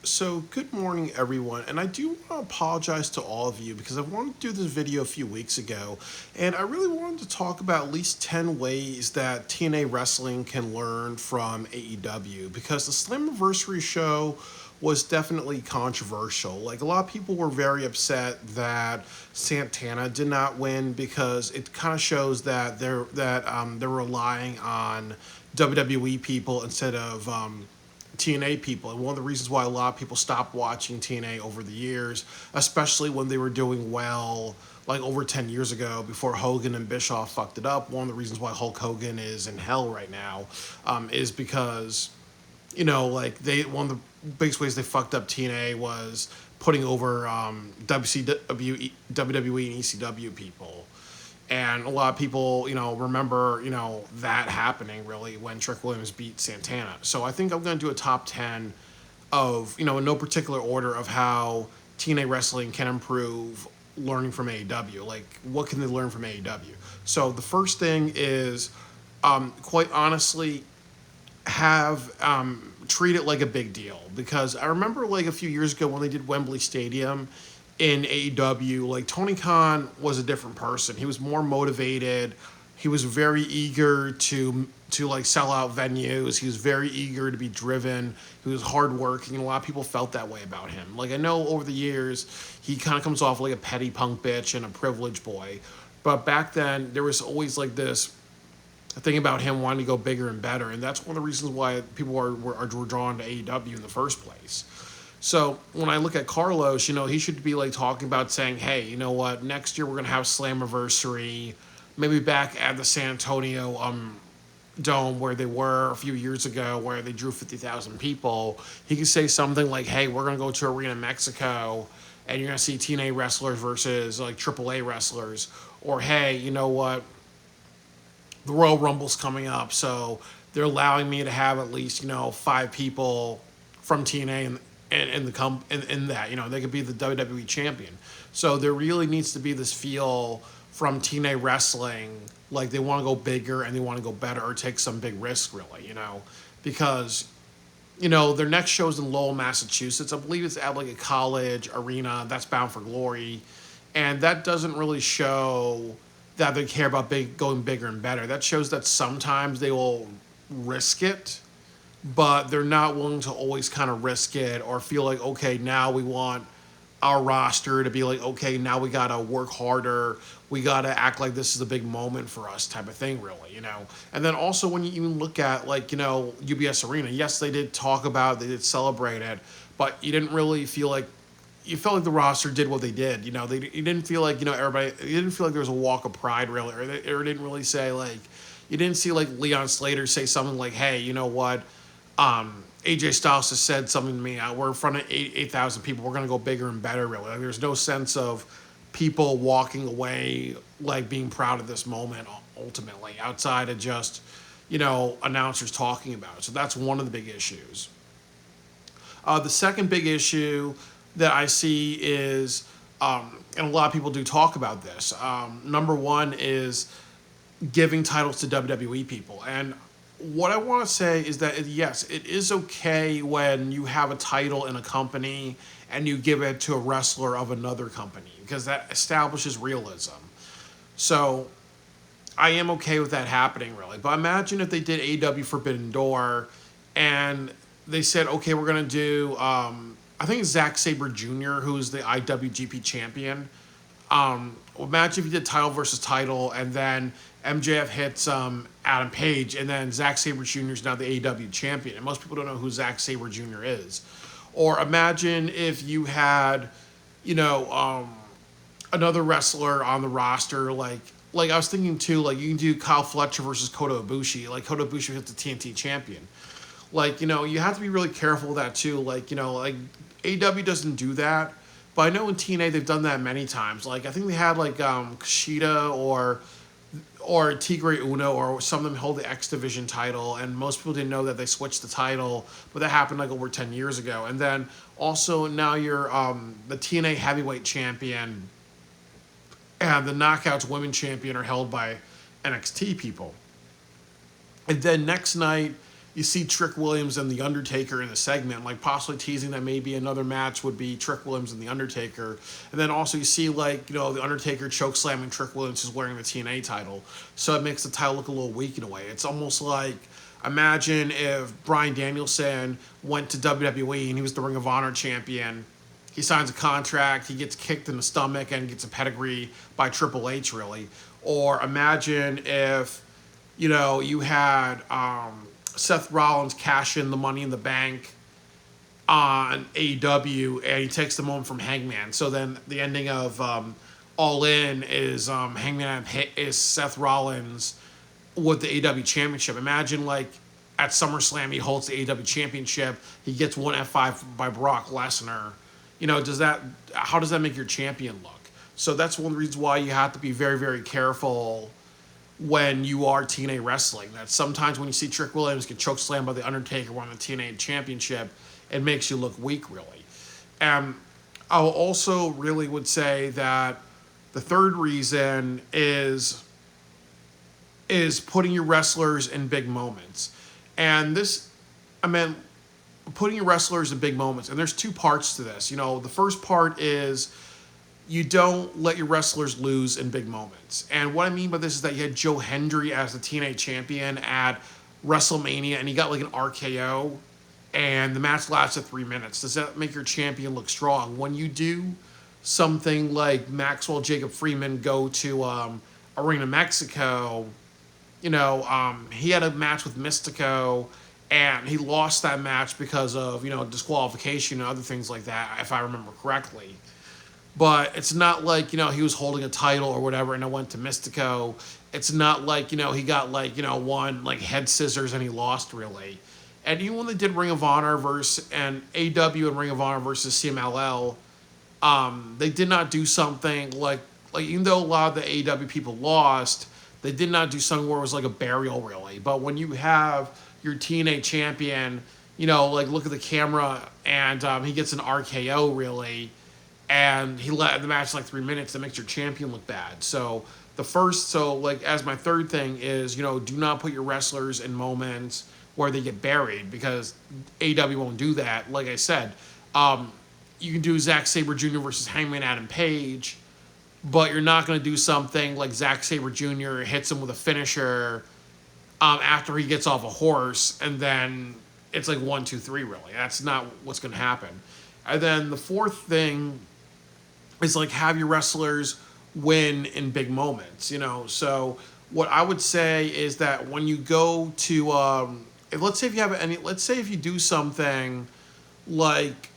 So, good morning, everyone. And I do want to apologize to all of you because I wanted to do this video a few weeks ago. And I really wanted to talk about at least 10 ways that TNA Wrestling can learn from AEW. Because the Slammiversary show was definitely controversial. Like, a lot of people were very upset that Santana did not win because it kind of shows that they're relying on WWE people instead of TNA people. And one of the reasons why a lot of people stopped watching TNA over the years, especially when they were doing well, like over 10 years ago before Hogan and Bischoff fucked it up. One of the reasons why Hulk Hogan is in hell right now is because, like one of the biggest ways they fucked up TNA was putting over WCW, WWE, and ECW people. And a lot of people, remember, that happening really when Trick Williams beat Santana. So I think I'm going to do a top 10 of, in no particular order of how TNA wrestling can improve learning from AEW. Like, what can they learn from AEW? So the first thing is, quite honestly, have treat it like a big deal, because I remember like a few years ago when they did Wembley Stadium in AEW, like Tony Khan was a different person. He was more motivated. He was very eager to like sell out venues. He was very eager to be driven. He was hardworking. A lot of people felt that way about him. Like, I know over the years he kind of comes off like a petty punk bitch and a privileged boy, but back then there was always like this thing about him wanting to go bigger and better, and that's one of the reasons why people are drawn to AEW in the first place. So when I look at Carlos, he should be like talking about saying, hey, you know what, next year we're gonna have Slammiversary, maybe back at the San Antonio Dome where they were a few years ago, where they drew 50,000 people. He could say something like, hey, we're gonna go to Arena Mexico, and you're gonna see TNA wrestlers versus like AAA wrestlers, or hey, you know what, the Royal Rumble's coming up, so they're allowing me to have at least five people from TNA in that they could be the WWE champion. So there really needs to be this feel from TNA wrestling, like they want to go bigger and they want to go better or take some big risk, really, because their next show's in Lowell, Massachusetts. I believe it's at like a college arena that's Bound for Glory, and that doesn't really show that they care about going bigger and better. That shows that sometimes they will risk it, but they're not willing to always kind of risk it or feel like, okay, now we want our roster to be like, okay, now we gotta work harder. We gotta act like this is a big moment for us, type of thing, really. And then also when you even look at like, UBS Arena, yes, they did talk about it, they did celebrate it, but you didn't really feel like, you felt like the roster did what they did. You didn't feel like, everybody, you didn't feel like there was a walk of pride, really, or didn't really say, like, you didn't see, like, Leon Slater say something like, hey, you know what, AJ Styles has said something to me, we're in front of 8,000 people, we're going to go bigger and better, really. Like, there's no sense of people walking away, like, being proud of this moment, ultimately, outside of just, announcers talking about it. So that's one of the big issues. The second big issue that I see is, and a lot of people do talk about this. Number one is giving titles to WWE people. And what I want to say is that, yes, it is okay when you have a title in a company and you give it to a wrestler of another company, because that establishes realism. So I am okay with that happening, really. But imagine if they did AEW Forbidden Door and they said, okay, we're going to do, I think it's Zack Sabre Jr., who's the IWGP champion. Imagine if you did title versus title, and then MJF hits Adam Page, and then Zack Sabre Jr. is now the AEW champion. And most people don't know who Zack Sabre Jr. is. Or imagine if you had, another wrestler on the roster, like I was thinking too, like you can do Kyle Fletcher versus Kota Ibushi. Like Kota Ibushi hits the TNT champion. Like, you have to be really careful with that too. Like, like AEW doesn't do that, but I know in TNA they've done that many times. Like, I think they had like Kushida or Tigre Uno or some of them hold the X Division title, and most people didn't know that they switched the title, but that happened like over 10 years ago. And then also now you're the TNA heavyweight champion and the Knockouts women champion are held by NXT people. And then next night you see Trick Williams and The Undertaker in the segment, like possibly teasing that maybe another match would be Trick Williams and The Undertaker. And then also you see like, The Undertaker choke slamming Trick Williams who's wearing the TNA title. So it makes the title look a little weak in a way. It's almost like, imagine if Bryan Danielson went to WWE and he was the Ring of Honor champion. He signs a contract, he gets kicked in the stomach and gets a pedigree by Triple H, really. Or imagine if, you had Seth Rollins cash in the Money in the Bank on AEW and he takes the moment from Hangman. So then the ending of All In is Hangman is Seth Rollins with the AEW championship. Imagine like at SummerSlam he holds the AEW championship, he gets one F5 by Brock Lesnar. How does that make your champion look? So that's one of the reasons why you have to be very, very careful when you are TNA wrestling. That sometimes when you see Trick Williams get choke slammed by The Undertaker on the TNA championship, it makes you look weak, really. And I also really would say that the third reason is putting your wrestlers in big moments. And putting your wrestlers in big moments. And there's two parts to this. The first part is you don't let your wrestlers lose in big moments. And what I mean by this is that you had Joe Hendry as the TNA champion at WrestleMania, and he got like an RKO, and the match lasted 3 minutes. Does that make your champion look strong? When you do something like Maxwell Jacob Freeman go to Arena Mexico, he had a match with Mystico, and he lost that match because of, disqualification and other things like that, if I remember correctly. But it's not like, he was holding a title or whatever and it went to Mystico. It's not like, he got one head scissors and he lost, really. And even when they did Ring of Honor and AEW and Ring of Honor versus CMLL, they did not do something like even though a lot of the AEW people lost, they did not do something where it was like a burial, really. But when you have your TNA champion, look at the camera and he gets an RKO, really, and he let the match 3 minutes, that makes your champion look bad. So as my third thing is, do not put your wrestlers in moments where they get buried, because AEW won't do that. Like I said, you can do Zack Sabre Jr. versus Hangman Adam Page, but you're not going to do something like Zack Sabre Jr. hits him with a finisher after he gets off a horse, and then it's 1, 2, 3, really. That's not what's going to happen. And then the fourth thing is have your wrestlers win in big moments, So what I would say is that when you go to, let's say if you do something like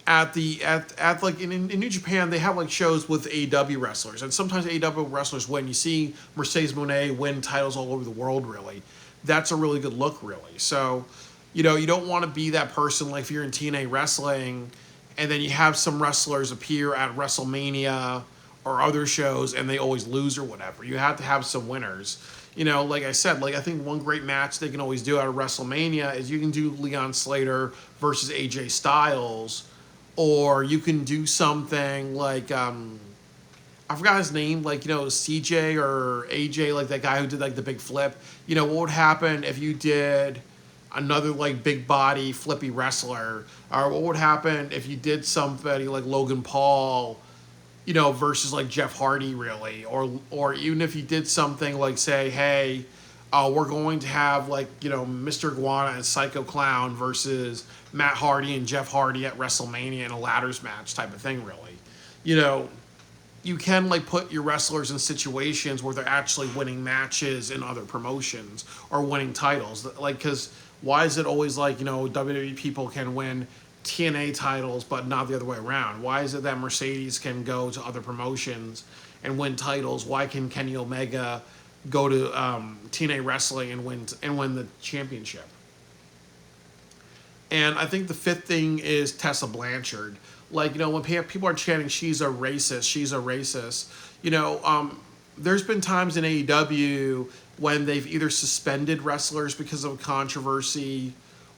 in New Japan, they have shows with AEW wrestlers, and sometimes AEW wrestlers win. You see Mercedes Moné win titles all over the world, really. That's a really good look, really. So, you don't want to be that person if you're in TNA wrestling and then you have some wrestlers appear at WrestleMania or other shows and they always lose or whatever. You have to have some winners. Like I said, I think one great match they can always do out of WrestleMania is you can do Leon Slater versus AJ Styles, or you can do something I forgot his name, CJ or AJ, that guy who did the big flip. What would happen if you did another big body flippy wrestler? Or what would happen if you did somebody like Logan Paul, versus Jeff Hardy, really? Or even if you did something say, hey, we're going to have Mr. Iguana and Psycho Clown versus Matt Hardy and Jeff Hardy at WrestleMania in a ladders match type of thing, really. You can put your wrestlers in situations where they're actually winning matches in other promotions or winning titles. Because why is it always WWE people can win TNA titles but not the other way around? Why is it that Mercedes can go to other promotions and win titles? Why can Kenny Omega go to TNA Wrestling and win the championship? And I think the fifth thing is Tessa Blanchard. When people are chanting, she's a racist, there's been times in AEW when they've either suspended wrestlers because of a controversy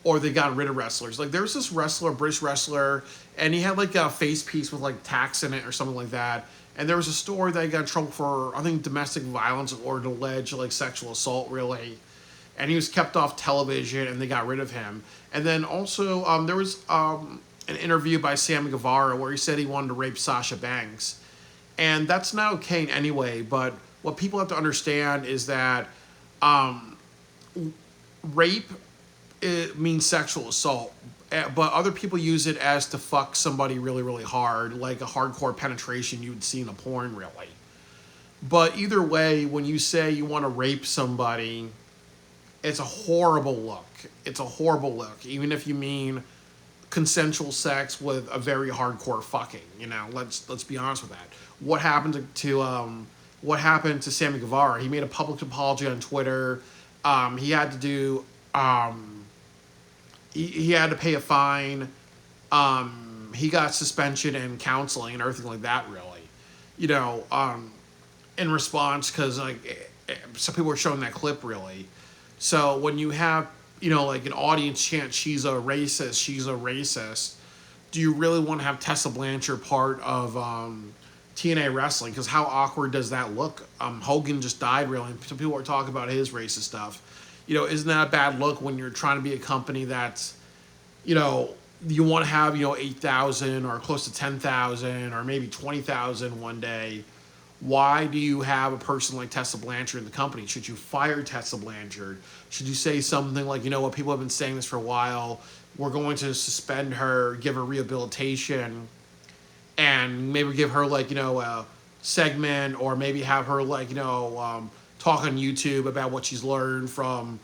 or they got rid of wrestlers. There was this wrestler, British wrestler, and he had a face piece with tax in it or something like that. And there was a story that he got in trouble for, I think, domestic violence or an alleged sexual assault, really. and he was kept off television, and they got rid of him. And then also there was an interview by Sammy Guevara where he said he wanted to rape Sasha Banks, and that's not okay anyway. But what people have to understand is that rape, it means sexual assault, but other people use it as to fuck somebody really, really hard, like a hardcore penetration you would see in a porn, really. But either way, when you say you want to rape somebody, it's a horrible look. It's a horrible look, even if you mean consensual sex with a very hardcore fucking. Let's be honest with that. What happened to Sammy Guevara? He made a public apology on Twitter. He had to do he had to pay a fine. He got suspension and counseling and everything like that. Really, in response, because some people were showing that clip, really. So when you have like an audience chant, she's a racist, do you really want to have Tessa Blanchard part of TNA wrestling? Because how awkward does that look? Hogan just died, really. Some people are talking about his racist stuff. Isn't that a bad look when you're trying to be a company that's, you want to have 8,000 or close to 10,000 or maybe 20,000 one day? Why do you have a person like Tessa Blanchard in the company? Should you fire Tessa Blanchard? Should you say something like, what, people have been saying this for a while, we're going to suspend her, give her rehabilitation, and maybe give her a segment, or maybe have her talk on YouTube about what she's learned from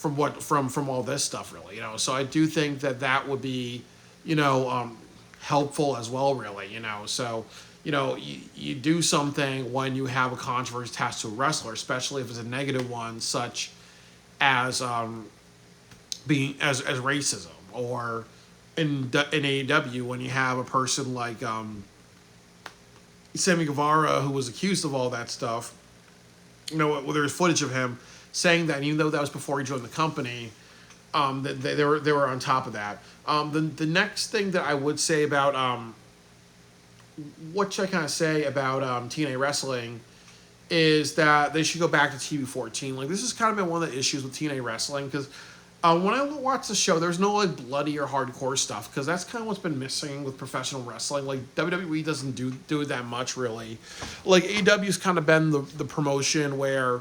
all this stuff, really. So I do think that would be helpful as well, really. So you do something when you have a controversy attached to a wrestler, especially if it's a negative one, such as being as racism, or in AEW when you have a person like Sammy Guevara, who was accused of all that stuff. There's footage of him saying that, and even though that was before he joined the company, that they were on top of that. The next thing that I would say about what should I kind of say about TNA wrestling is that they should go back to TV14. This has kind of been one of the issues with TNA wrestling, because when I watch the show, there's no bloody or hardcore stuff, because that's kind of what's been missing with professional wrestling. WWE doesn't do it that much, really. AEW's kind of been the promotion where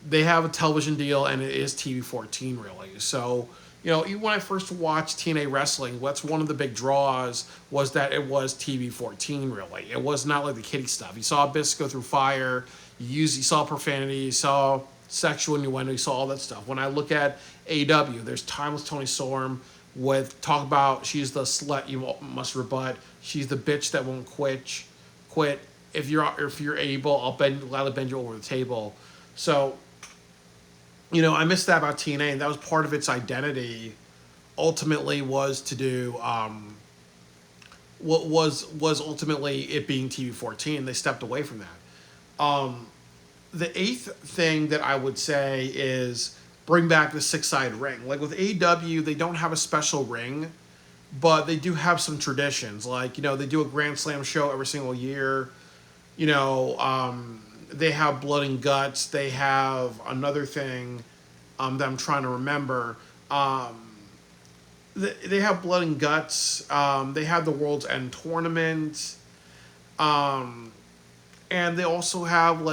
they have a television deal and it is TV14, really. So even when I first watched TNA wrestling, what's one of the big draws was that it was TV14, really. It was not like the kiddie stuff. You saw Abyss go through fire, you saw profanity, you saw sexual innuendo, you saw all that stuff. When I look at AEW, there's Timeless Tony Storm with talk about she's the slut you must rebut, she's the bitch that won't quit. If you're able, I'll gladly bend you over the table. So I missed that about TNA, and that was part of its identity. Ultimately, was to do what was ultimately it being TV14. They stepped away from that. The eighth thing that I would say is bring back the 6-side ring. With AEW, they don't have a special ring, but they do have some traditions. They do a Grand Slam show every single year. They have Blood and Guts. They have another thing that I'm trying to remember. They have Blood and Guts. They have the World's End Tournament. And they also have,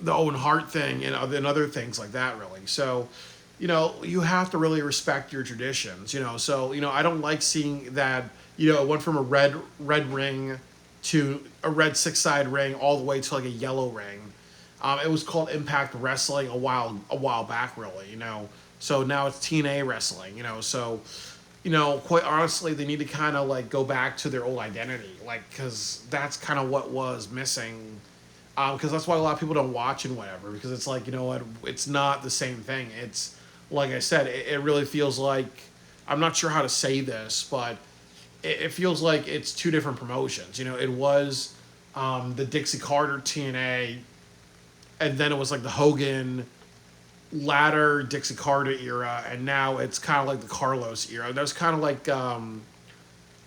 the Owen Hart thing and other things like that, really. So, you have to really respect your traditions, So, I don't like seeing that, it went from a red ring to a red 6-side ring all the way to a yellow ring. It was called Impact Wrestling a while back, really, So now it's TNA Wrestling, So, quite honestly, they need to kind of go back to their old identity, because that's kind of what was missing. Because that's why a lot of people don't watch and whatever, because it's it's not the same thing. It's, like I said, it really feels like, I'm not sure how to say this, but it feels like it's two different promotions. It was the Dixie Carter TNA, and then it was the Hogan latter Dixie Carter era, and now it's kind of the Carlos era. There's kind of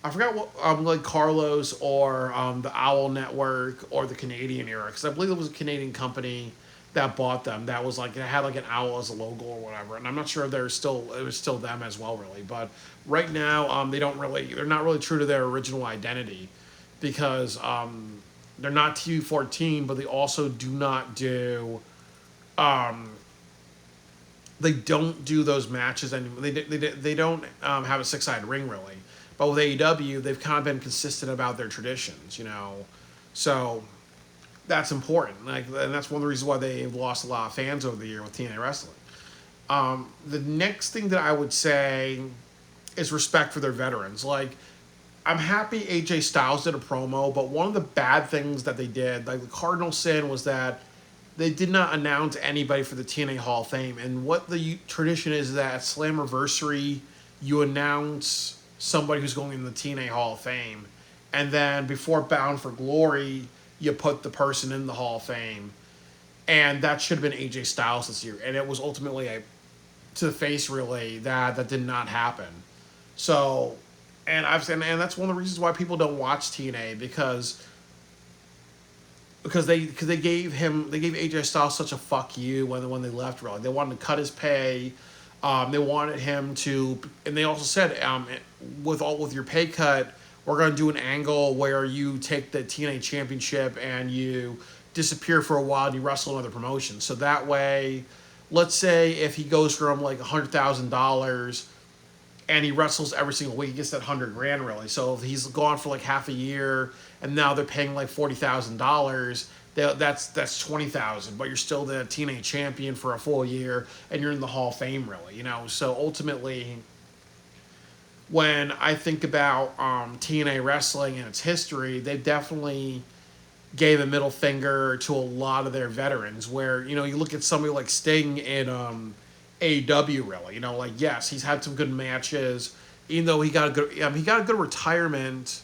I forgot what Carlos or the Owl Network or the Canadian era, because I believe it was a Canadian company that bought them. That was like it had like an owl as a logo or whatever. And I'm not sure if it was still them as well, really. But right now, they're not really true to their original identity because they're not TV14, but they also do not do um, they don't do those matches anymore. They don't have a six-sided ring really. But with AEW, they've kind of been consistent about their traditions, you know. So that's important. Like, and that's one of the reasons why they've lost a lot of fans over the year with TNA wrestling. The next thing that I would say is respect for their veterans. Like, I'm happy AJ Styles did a promo, but one of the bad things that they did, like the cardinal sin, was that they did not announce anybody for the TNA Hall of Fame. And what the tradition is that at Slammiversary, you announce somebody who's going in the TNA Hall of Fame. And then before Bound for Glory, you put the person in the Hall of Fame. And that should have been AJ Styles this year. And it was ultimately to the face relay that did not happen. So, and that's one of the reasons why people don't watch TNA because they gave AJ Styles such a fuck you when they left. Really, they wanted to cut his pay. They wanted him to, and they also said, with your pay cut, we're going to do an angle where you take the TNA Championship and you disappear for a while and you wrestle another promotion. So that way, let's say if he goes from like $100,000 and he wrestles every single week, he gets that $100,000 really. So if he's gone for like half a year and now they're paying like $40,000, that's $20,000. But you're still the TNA champion for a full year and you're in the Hall of Fame really, you know. So ultimately, when I think about TNA wrestling and its history, they definitely gave a middle finger to a lot of their veterans. Where, you know, you look at somebody like Sting in AEW, really, you know, like, yes, he's had some good matches, even though he got a good retirement,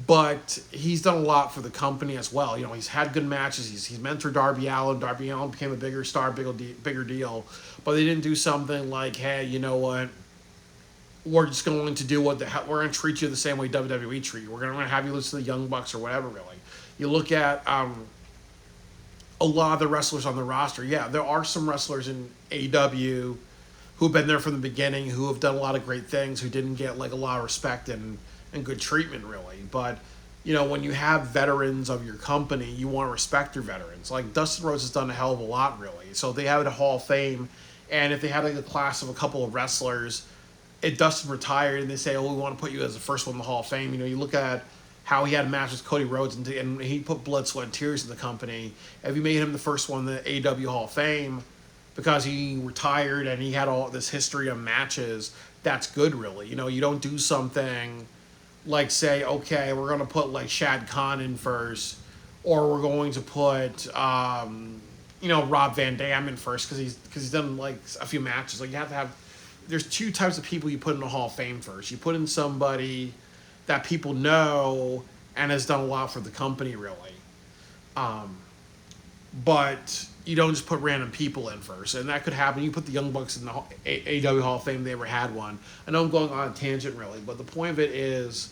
but he's done a lot for the company as well. You know, he's had good matches. He's mentored Darby Allin. Darby Allin became a bigger star, bigger deal, but they didn't do something like, hey, you know what? We're just going to do we're going to treat you the same way WWE treat you. We're going to have you listen to the Young Bucks or whatever, really. You look at a lot of the wrestlers on the roster. Yeah, there are some wrestlers in AEW who've been there from the beginning, who have done a lot of great things, who didn't get like a lot of respect and good treatment, really. But, you know, when you have veterans of your company, you want to respect your veterans. Like, Dustin Rhodes has done a hell of a lot, really. So they have a Hall of Fame, and if they had like a class of a couple of wrestlers, if Dustin retired and they say, oh, we want to put you as the first one in the Hall of Fame, you know, you look at how he had a match with Cody Rhodes and he put blood, sweat, and tears in the company. If you made him the first one in the AEW Hall of Fame because he retired and he had all this history of matches, that's good, really. You know, you don't do something like say, okay, we're going to put like Shad Khan in first, or we're going to put, you know, Rob Van Dam in first because he's done like a few matches. Like, you have to have. There's two types of people you put in the Hall of Fame first. You put in somebody that people know and has done a lot for the company, really. But you don't just put random people in first. And that could happen. You put the Young Bucks in the AEW Hall of Fame, they ever had one. I know I'm going on a tangent, really, but the point of it is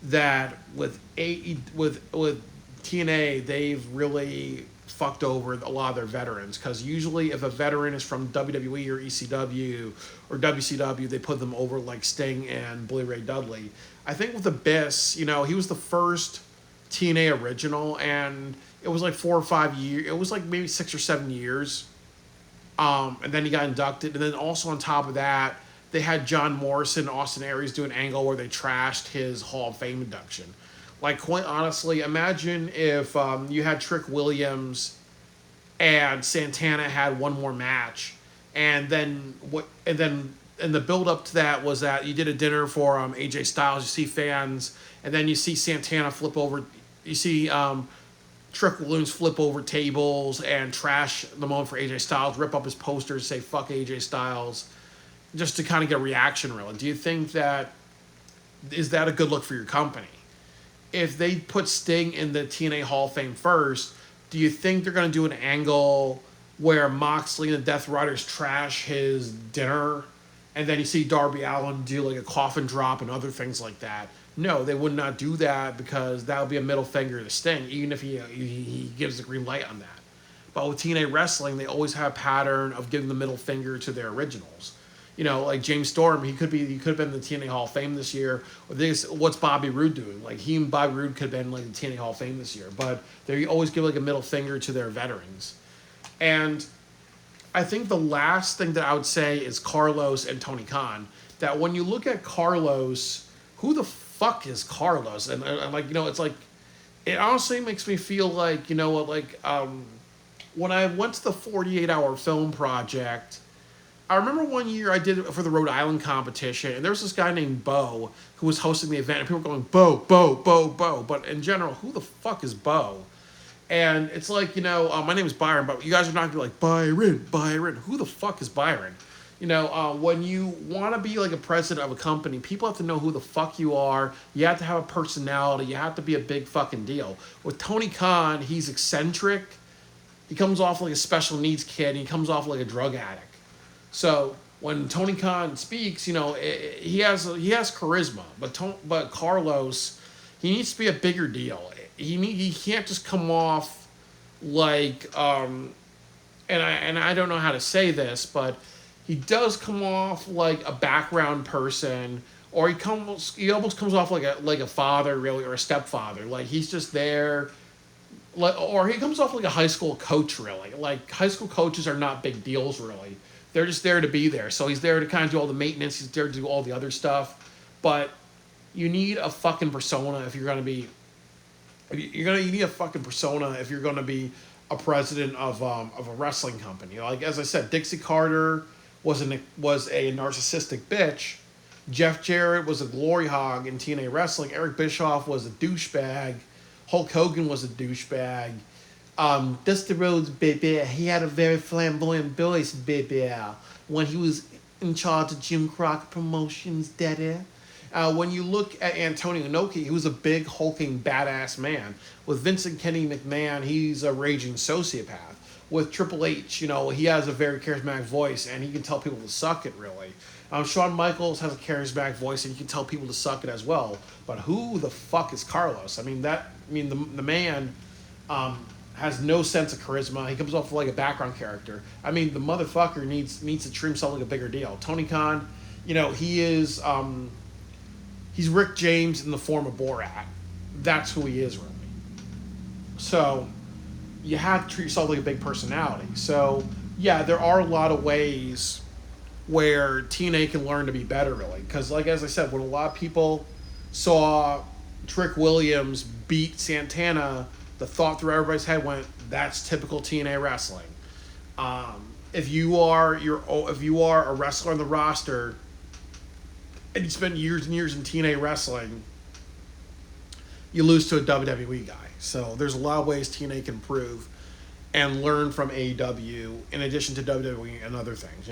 that with TNA, they've really fucked over a lot of their veterans, because usually if a veteran is from WWE or ECW or WCW, they put them over like Sting and Bully Ray Dudley. I think with Abyss, you know, he was the first TNA original, and it was like 4 or 5 years. It was like maybe 6 or 7 years, and then he got inducted. And then also on top of that, they had John Morrison and Austin Aries do an angle where they trashed his Hall of Fame induction. Like, quite honestly, imagine if you had Trick Williams and Santana had one more match, and then the build up to that was that you did a dinner for AJ Styles. You see fans, and then you see Santana flip over. You see Trick Williams flip over tables and trash the moment for AJ Styles, rip up his posters, say "fuck AJ Styles," just to kind of get a reaction. Really, do you think is that a good look for your company? If they put Sting in the TNA Hall of Fame first, do you think they're going to do an angle where Moxley and the Death Riders trash his dinner, and then you see Darby Allin do like a coffin drop and other things like that? No, they would not do that, because that would be a middle finger to Sting, even if he gives the green light on that. But with TNA wrestling, they always have a pattern of giving the middle finger to their originals. Like James Storm, he could have been in the TNA Hall of Fame this year. Or what's Bobby Roode doing? Like he and Bobby Roode could have been like the TNA Hall of Fame this year. But they always give like a middle finger to their veterans. And I think the last thing that I would say is Carlos and Tony Khan. That when you look at Carlos, who the fuck is Carlos? And it's like, it honestly makes me feel like, when I went to the 48-hour film project, I remember one year I did it for the Rhode Island competition, and there was this guy named Bo who was hosting the event, and people were going, Bo, Bo, Bo, Bo. But in general, who the fuck is Bo? And it's like, my name is Byron, but you guys are not going to be like, Byron. Who the fuck is Byron? When you want to be like a president of a company, people have to know who the fuck you are. You have to have a personality. You have to be a big fucking deal. With Tony Khan, he's eccentric. He comes off like a special needs kid, and he comes off like a drug addict. So when Tony Khan speaks, he has charisma, but Carlos, he needs to be a bigger deal. He can't just come off like and I don't know how to say this, but he does come off like a background person, or he almost comes off like a father really, or a stepfather. Like he's just there. Or he comes off like a high school coach really. Like high school coaches are not big deals really. They're just there to be there. So he's there to kind of do all the maintenance. He's there to do all the other stuff. But you need a fucking persona if you're going to be... You need a fucking persona if you're going to be a president of a wrestling company. Like, as I said, Dixie Carter was a narcissistic bitch. Jeff Jarrett was a glory hog in TNA wrestling. Eric Bischoff was a douchebag. Hulk Hogan was a douchebag. Dusty Rhodes, baby, he had a very flamboyant voice, baby, when he was in charge of Jim Crockett Promotions, daddy. When you look at Antonio Inoki, he was a big, hulking, badass man. With Vincent Kenny McMahon, he's a raging sociopath. With Triple H, he has a very charismatic voice, and he can tell people to suck it, really. Shawn Michaels has a charismatic voice, and he can tell people to suck it as well. But who the fuck is Carlos? The man... has no sense of charisma. He comes off like a background character. The motherfucker needs to treat himself like a bigger deal. Tony Khan, he is, he's Rick James in the form of Borat. That's who he is, really. So, you have to treat yourself like a big personality. So, yeah, there are a lot of ways where TNA can learn to be better, really. Because, as I said, when a lot of people saw Trick Williams beat Santana, the thought through everybody's head went, that's typical TNA wrestling. If you are a wrestler on the roster and you spend years and years in TNA wrestling, you lose to a WWE guy. So there's a lot of ways TNA can improve and learn from AEW in addition to WWE and other things.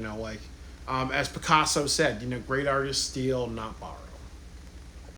As Picasso said, great artists steal, not borrow.